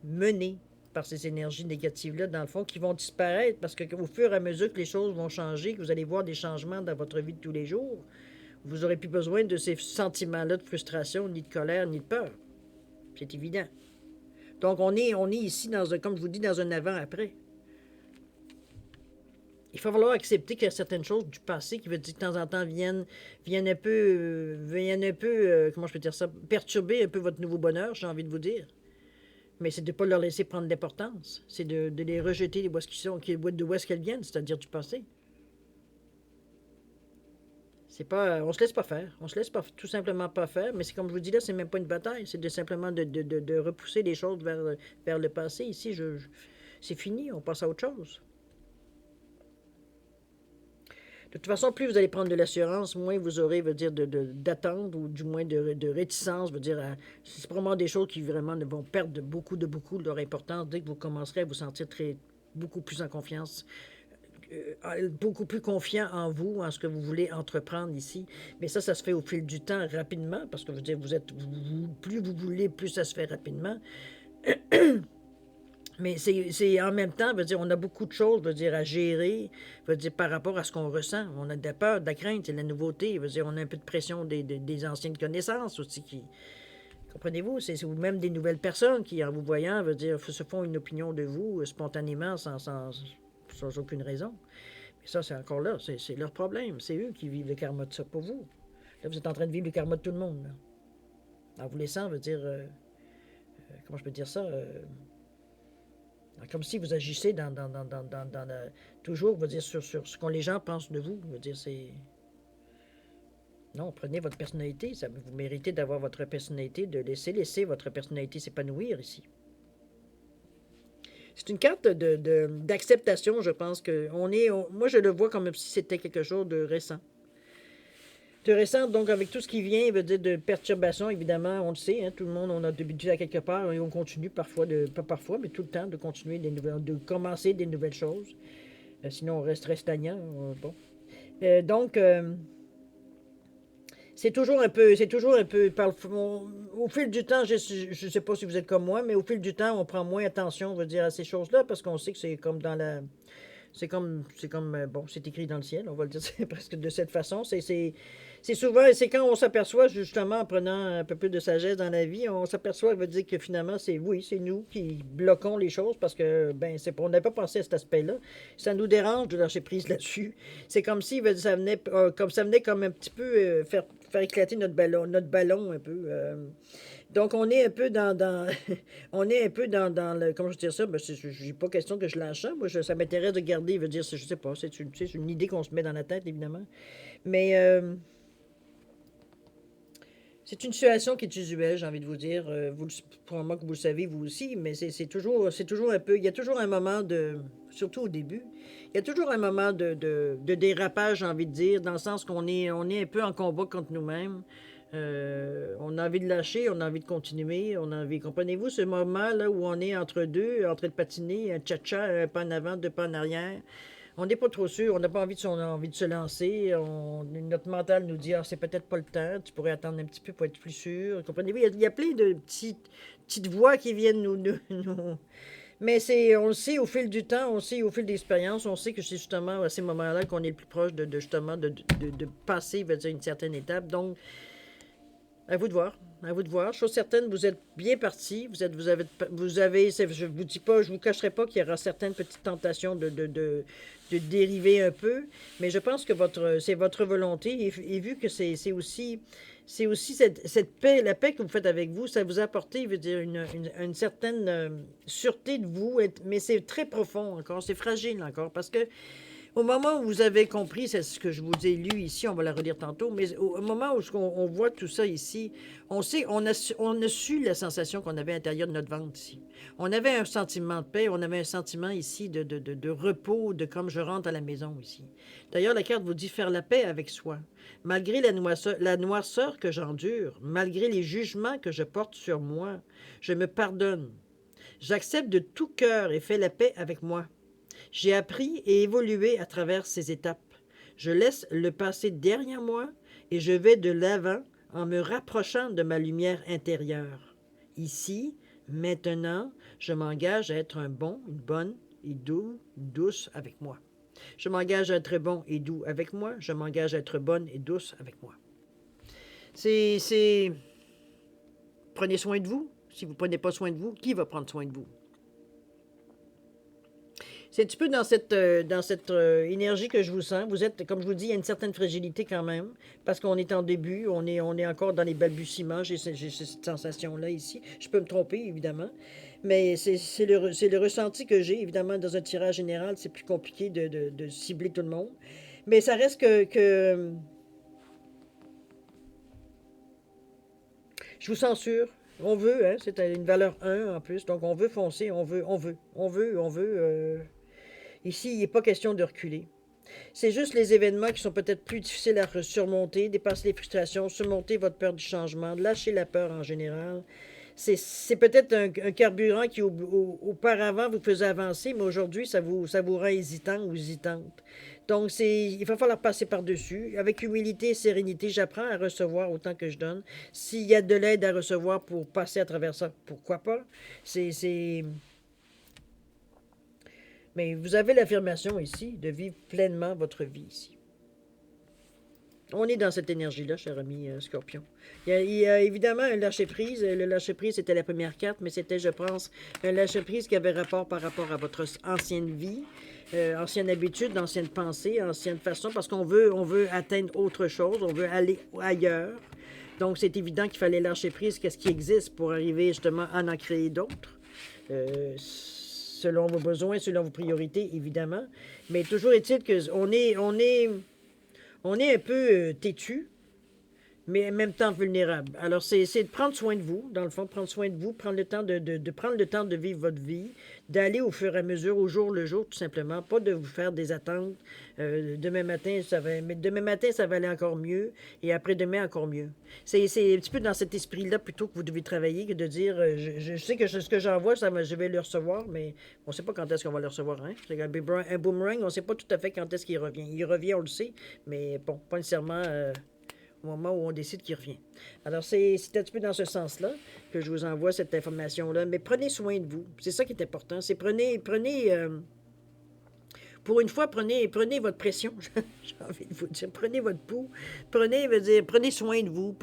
mener par ces énergies négatives-là, dans le fond, qui vont disparaître, parce qu'au fur et à mesure que les choses vont changer, que vous allez voir des changements dans votre vie de tous les jours, vous n'aurez plus besoin de ces sentiments-là de frustration, ni de colère, ni de peur. C'est évident. Donc, on est ici, comme je vous dis, dans un avant-après. Il va falloir accepter qu'il y a certaines choses du passé qui, veut dire, de temps en temps, viennent un peu, comment je peux dire ça, perturber un peu votre nouveau bonheur, j'ai envie de vous dire. Mais c'est de ne pas leur laisser prendre d'importance. C'est de les rejeter d'où est-ce qu'elles viennent, c'est-à-dire du passé. C'est pas, on se laisse pas faire. On se laisse pas, tout simplement pas faire. Mais c'est comme je vous dis là, c'est même pas une bataille. C'est simplement de repousser les choses vers le passé. Ici, c'est fini. On passe à autre chose. De toute façon, plus vous allez prendre de l'assurance, moins vous aurez, d'attente ou du moins de réticence. C'est probablement des choses qui vraiment vont perdre de leur importance dès que vous commencerez à vous sentir beaucoup plus en confiance. Beaucoup plus confiant en vous, en ce que vous voulez entreprendre ici. Mais ça se fait au fil du temps, rapidement, parce que plus vous voulez, plus ça se fait rapidement. Mais c'est en même temps, on a beaucoup de choses, à gérer, par rapport à ce qu'on ressent. On a de la peur, de la crainte, de la nouveauté. On a un peu de pression des anciennes connaissances aussi qui... Comprenez-vous? C'est même des nouvelles personnes qui, en vous voyant, se font une opinion de vous spontanément, sans aucune raison. Mais ça, c'est encore là, c'est leur problème. C'est eux qui vivent le karma de ça, pas vous. Là, vous êtes en train de vivre le karma de tout le monde. Là. En vous laissant, comment je peux dire ça? Comme si vous agissez toujours, sur ce que les gens pensent de vous. C'est... Non, prenez votre personnalité. Vous méritez d'avoir votre personnalité, de laisser votre personnalité s'épanouir ici. C'est une carte d'acceptation, je pense que moi, je le vois comme si c'était quelque chose de récent. De récent, donc, avec tout ce qui vient, de perturbation, évidemment, on le sait, hein, tout le monde, on a débuté à quelque part, et on continue parfois, pas parfois, mais tout le temps, de continuer de commencer des nouvelles choses. Sinon, on resterait stagnant. Bon. Donc, c'est toujours un peu, au fil du temps, je ne sais pas si vous êtes comme moi, mais au fil du temps, on prend moins attention, à ces choses-là, parce qu'on sait que c'est comme dans la... C'est comme, bon, c'est écrit dans le ciel, on va le dire presque de cette façon. C'est souvent, c'est quand on s'aperçoit, justement, en prenant un peu plus de sagesse dans la vie, on s'aperçoit, que finalement, c'est nous qui bloquons les choses parce que, on n'avait pas pensé à cet aspect-là. Ça nous dérange de lâcher prise là-dessus. C'est comme si ça venait comme un petit peu faire éclater notre ballon un peu. Donc, on est un peu on est un peu dans le, comment je dis ça, j'ai pas question que je lâche ça. Moi, ça m'intéresse de garder, je sais pas, c'est une idée qu'on se met dans la tête, évidemment. Mais, c'est une situation qui est usuelle, j'ai envie de vous dire. Probablement que vous le savez, vous aussi, mais c'est toujours un peu, il y a toujours un moment surtout au début, il y a toujours un moment de dérapage, j'ai envie de dire, dans le sens qu'on est un peu en combat contre nous-mêmes. On a envie de lâcher, on a envie de continuer, comprenez-vous, ce moment-là où on est entre deux, en train de patiner, un tcha-tcha, un pas en avant, deux pas en arrière. On n'est pas trop sûr, on n'a pas envie de se lancer. Notre mental nous dit, ah, c'est peut-être pas le temps, tu pourrais attendre un petit peu pour être plus sûr. Comprenez-vous, il y a plein de petites voix qui viennent nous... Mais on le sait au fil du temps, on le sait au fil de l'expérience, on sait que c'est justement à ces moments-là qu'on est le plus proche justement de passer, une certaine étape. Donc, À vous de voir. À vous de voir. Chose certaine, vous êtes bien parti. Je vous dis pas, je vous cacherai pas qu'il y aura certaines petites tentations de dériver un peu, mais je pense que c'est votre volonté, et vu que c'est aussi cette paix, la paix que vous faites avec vous, ça vous a apporté, je veux dire, une certaine sûreté de vous, mais c'est très profond encore, c'est fragile encore, parce que au moment où vous avez compris, c'est ce que je vous ai lu ici, on va la relire tantôt, mais au moment où on voit tout ça ici, on sait, on a su la sensation qu'on avait à l'intérieur de notre ventre ici. On avait un sentiment de paix, on avait un sentiment ici de repos, de comme je rentre à la maison ici. D'ailleurs, la carte vous dit faire la paix avec soi. Malgré la noirceur que j'endure, malgré les jugements que je porte sur moi, je me pardonne. J'accepte de tout cœur et fais la paix avec moi. J'ai appris et évolué à travers ces étapes. Je laisse le passé derrière moi et je vais de l'avant en me rapprochant de ma lumière intérieure. Ici, maintenant, je m'engage à être un bon, une bonne et douce avec moi. Je m'engage à être bon et doux avec moi. Je m'engage à être bonne et douce avec moi. C'est... Prenez soin de vous. Si vous ne prenez pas soin de vous, qui va prendre soin de vous? C'est un petit peu dans cette énergie que je vous sens. Vous êtes, comme je vous dis, il y a une certaine fragilité quand même, parce qu'on est en début, on est encore dans les balbutiements. J'ai cette sensation-là ici. Je peux me tromper, évidemment, mais c'est le ressenti que j'ai. Évidemment, dans un tirage général, c'est plus compliqué de cibler tout le monde. Mais ça reste que je vous censure. On veut, hein, c'est une valeur 1 en plus, donc on veut foncer, on veut. Ici, il n'est pas question de reculer. C'est juste les événements qui sont peut-être plus difficiles à surmonter, dépasser les frustrations, surmonter votre peur du changement, lâcher la peur en général. C'est peut-être un carburant qui, auparavant, vous faisait avancer, mais aujourd'hui, ça vous rend hésitant ou hésitante. Donc, il va falloir passer par-dessus. Avec humilité et sérénité, j'apprends à recevoir autant que je donne. S'il y a de l'aide à recevoir pour passer à travers ça, pourquoi pas? C'est, mais vous avez l'affirmation ici de vivre pleinement votre vie ici. On est dans cette énergie-là, cher ami Scorpion. Il y a évidemment un lâcher-prise. Le lâcher-prise, c'était la première carte, mais c'était, je pense, un lâcher-prise qui avait rapport par rapport à votre ancienne vie, ancienne habitude, ancienne pensée, ancienne façon, parce on veut atteindre autre chose, on veut aller ailleurs. Donc, c'est évident qu'il fallait lâcher prise qu'est-ce qui existe pour arriver justement à en créer d'autres. Selon vos besoins, selon vos priorités, évidemment. Mais toujours est-il on est un peu têtu, mais en même temps vulnérable. Alors, c'est de prendre soin de vous, dans le fond, prendre soin de vous, prendre le temps de prendre le temps de vivre votre vie, d'aller au fur et à mesure, au jour le jour, tout simplement, pas de vous faire des attentes. Demain matin, ça va aller encore mieux, et après-demain, encore mieux. C'est un petit peu dans cet esprit-là, plutôt que vous devez travailler, que de dire, je sais que ce que j'envoie, je vais le recevoir, mais on ne sait pas quand est-ce qu'on va le recevoir. Hein? C'est un boomerang, on ne sait pas tout à fait quand est-ce qu'il revient. Il revient, on le sait, mais bon, pas nécessairement au moment où on décide qu'il revient. Alors, c'est un petit peu dans ce sens-là que je vous envoie cette information-là. Mais prenez soin de vous. C'est ça qui est important. C'est pour une fois, prenez votre pression. J'ai envie de vous dire, prenez votre pouls. Prenez soin de vous.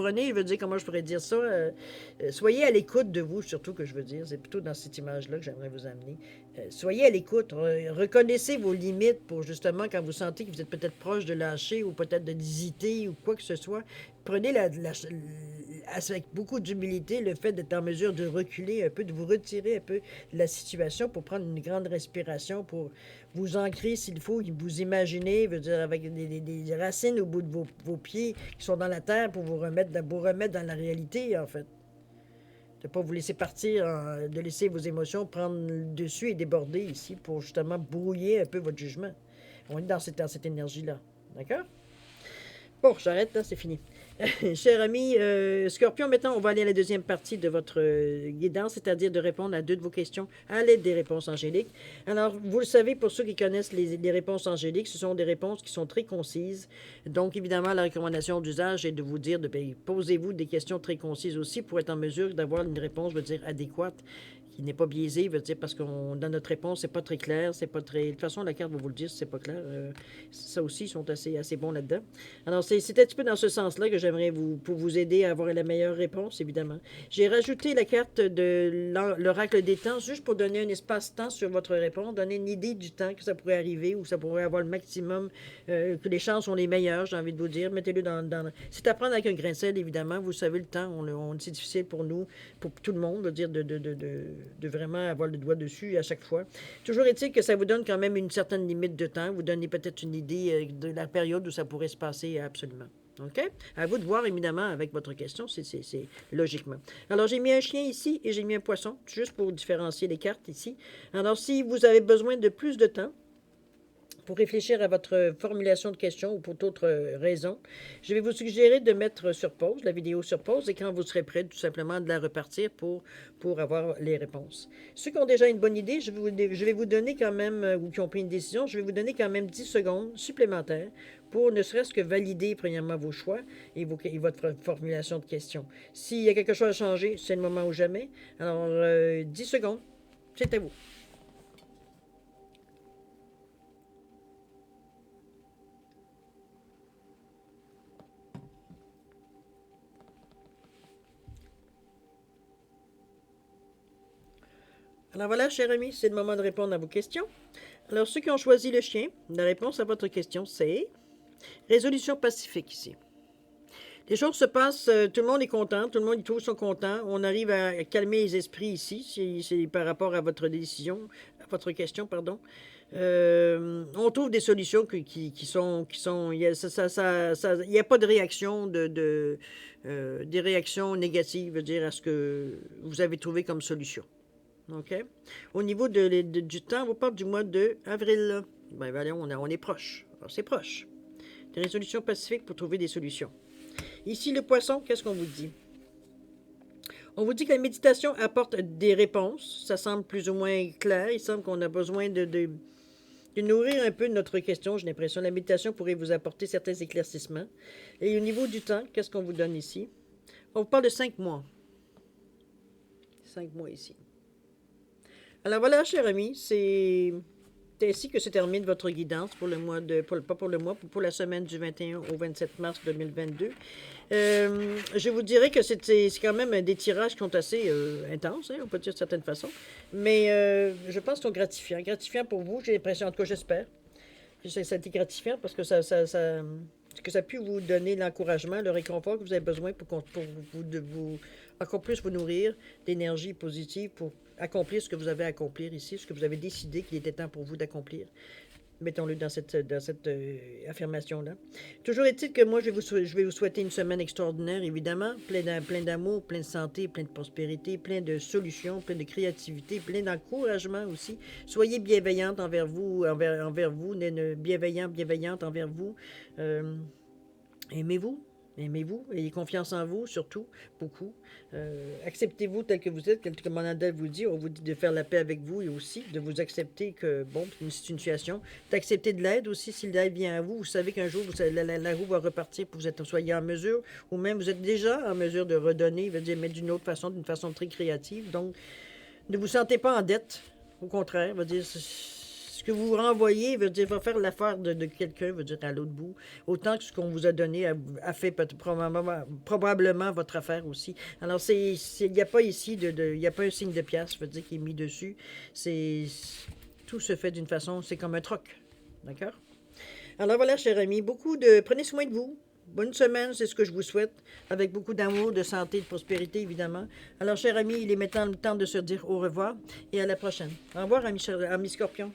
Comment je pourrais dire ça? Soyez à l'écoute de vous, surtout que je veux dire. C'est plutôt dans cette image-là que j'aimerais vous amener. Soyez à l'écoute. Reconnaissez vos limites pour justement quand vous sentez que vous êtes peut-être proche de lâcher ou peut-être d'hésiter ou quoi que ce soit. Prenez avec beaucoup d'humilité le fait d'être en mesure de reculer un peu, de vous retirer un peu de la situation pour prendre une grande respiration, pour vous ancrer s'il faut, vous imaginer, veut dire avec des racines au bout de vos pieds qui sont dans la terre pour vous remettre dans la réalité, en fait. De ne pas vous laisser partir, de laisser vos émotions prendre le dessus et déborder ici pour justement brouiller un peu votre jugement. On est dans cette énergie-là. D'accord? Bon, j'arrête là, c'est fini. Cher ami Scorpion, maintenant, on va aller à la deuxième partie de votre guidance, c'est-à-dire de répondre à deux de vos questions à l'aide des réponses angéliques. Alors, vous le savez, pour ceux qui connaissent les réponses angéliques, ce sont des réponses qui sont très concises. Donc, évidemment, la recommandation d'usage est de vous dire, posez-vous des questions très concises aussi pour être en mesure d'avoir une réponse, je veux dire, adéquate, qui n'est pas biaisé, veut dire parce que dans notre réponse, c'est pas très clair, c'est pas très. De toute façon, la carte va vous le dire si c'est pas clair. Ça aussi, ils sont assez bons là-dedans. Alors, c'est un petit peu dans ce sens-là que j'aimerais pour vous aider à avoir la meilleure réponse, évidemment. J'ai rajouté la carte de l'oracle des temps, juste pour donner un espace-temps sur votre réponse, donner une idée du temps que ça pourrait arriver, ou ça pourrait avoir le maximum, que les chances sont les meilleures, j'ai envie de vous dire. Mettez-le c'est à prendre avec un grain de sel, évidemment. Vous savez, le temps, c'est difficile pour nous, pour tout le monde, dire de vraiment avoir le doigt dessus à chaque fois. Toujours est-il que ça vous donne quand même une certaine limite de temps. Vous donnez peut-être une idée de la période où ça pourrait se passer absolument. OK? À vous de voir, évidemment, avec votre question, c'est logiquement. Alors, j'ai mis un chien ici et j'ai mis un poisson, juste pour différencier les cartes ici. Alors, si vous avez besoin de plus de temps, pour réfléchir à votre formulation de question ou pour d'autres raisons, je vais vous suggérer de mettre sur pause, la vidéo sur pause, et quand vous serez prêt, tout simplement de la repartir pour avoir les réponses. Ceux qui ont déjà une bonne idée, je vais vous donner quand même, ou qui ont pris une décision, je vais vous donner quand même 10 secondes supplémentaires pour ne serait-ce que valider, premièrement, vos choix et votre formulation de question. S'il y a quelque chose à changer, c'est le moment ou jamais. Alors, 10 secondes, c'est à vous. Alors voilà, cher ami, c'est le moment de répondre à vos questions. Alors, ceux qui ont choisi le chien, la réponse à votre question, c'est résolution pacifique ici. Les choses se passent, tout le monde est content, tout le monde y trouve son content. On arrive à calmer les esprits ici, c'est par rapport à votre décision, à votre question, pardon. On trouve des solutions qui sont, il n'y a pas de réaction des réactions négatives, dire à ce que vous avez trouvé comme solution. OK? Au niveau du temps, on vous parle du mois de avril. Ben, voyons, on est proche. Alors, c'est proche. Des résolutions pacifiques pour trouver des solutions. Ici, le poisson, qu'est-ce qu'on vous dit? On vous dit que la méditation apporte des réponses. Ça semble plus ou moins clair. Il semble qu'on a besoin de nourrir un peu notre question. J'ai l'impression que la méditation pourrait vous apporter certains éclaircissements. Et au niveau du temps, qu'est-ce qu'on vous donne ici? On vous parle de 5 mois. 5 mois ici. Alors voilà, cher ami, c'est ainsi que se termine votre guidance pour le mois pas pour le mois, pour la semaine du 21 au 27 mars 2022. Je vous dirais que c'est quand même des tirages qui sont assez intenses, hein, on peut dire de certaine façon. Mais je pense qu'ils sont gratifiants. Gratifiants pour vous, j'ai l'impression, en tout cas j'espère. Ça a été gratifiant parce que ça a pu vous donner l'encouragement, le réconfort que vous avez besoin pour vous encore plus vous nourrir d'énergie positive pour accomplir ce que vous avez à accomplir ici, ce que vous avez décidé qu'il était temps pour vous d'accomplir. Mettons-le dans cette affirmation-là. Toujours est-il que moi, je vais vous souhaiter une semaine extraordinaire, évidemment, plein d'amour, plein de santé, plein de prospérité, plein de solutions, plein de créativité, plein d'encouragement aussi. Soyez bienveillante envers vous, bienveillante envers vous. Aimez-vous. Aimez-vous, ayez confiance en vous, surtout, beaucoup. Acceptez-vous tel que vous êtes, comme Manandel vous dit. On vous dit de faire la paix avec vous et aussi de vous accepter que, bon, c'est une situation. D'accepter de l'aide aussi, si l'aide vient à vous. Vous savez qu'un jour, la roue va repartir pour que vous soyez en mesure, ou même vous êtes déjà en mesure de redonner, mais d'une autre façon, d'une façon très créative. Donc, ne vous sentez pas en dette. Au contraire, ce que vous renvoyez va faire l'affaire de quelqu'un, à l'autre bout. Autant que ce qu'on vous a donné a fait probablement votre affaire aussi. Alors, il n'y a pas ici, il n'y a pas un signe de pièce, qui est mis dessus. Tout se fait d'une façon, c'est comme un troc. D'accord? Alors voilà, cher ami, prenez soin de vous. Bonne semaine, c'est ce que je vous souhaite, avec beaucoup d'amour, de santé, de prospérité, évidemment. Alors, cher ami, il est maintenant le temps de se dire au revoir et à la prochaine. Au revoir, ami Scorpion.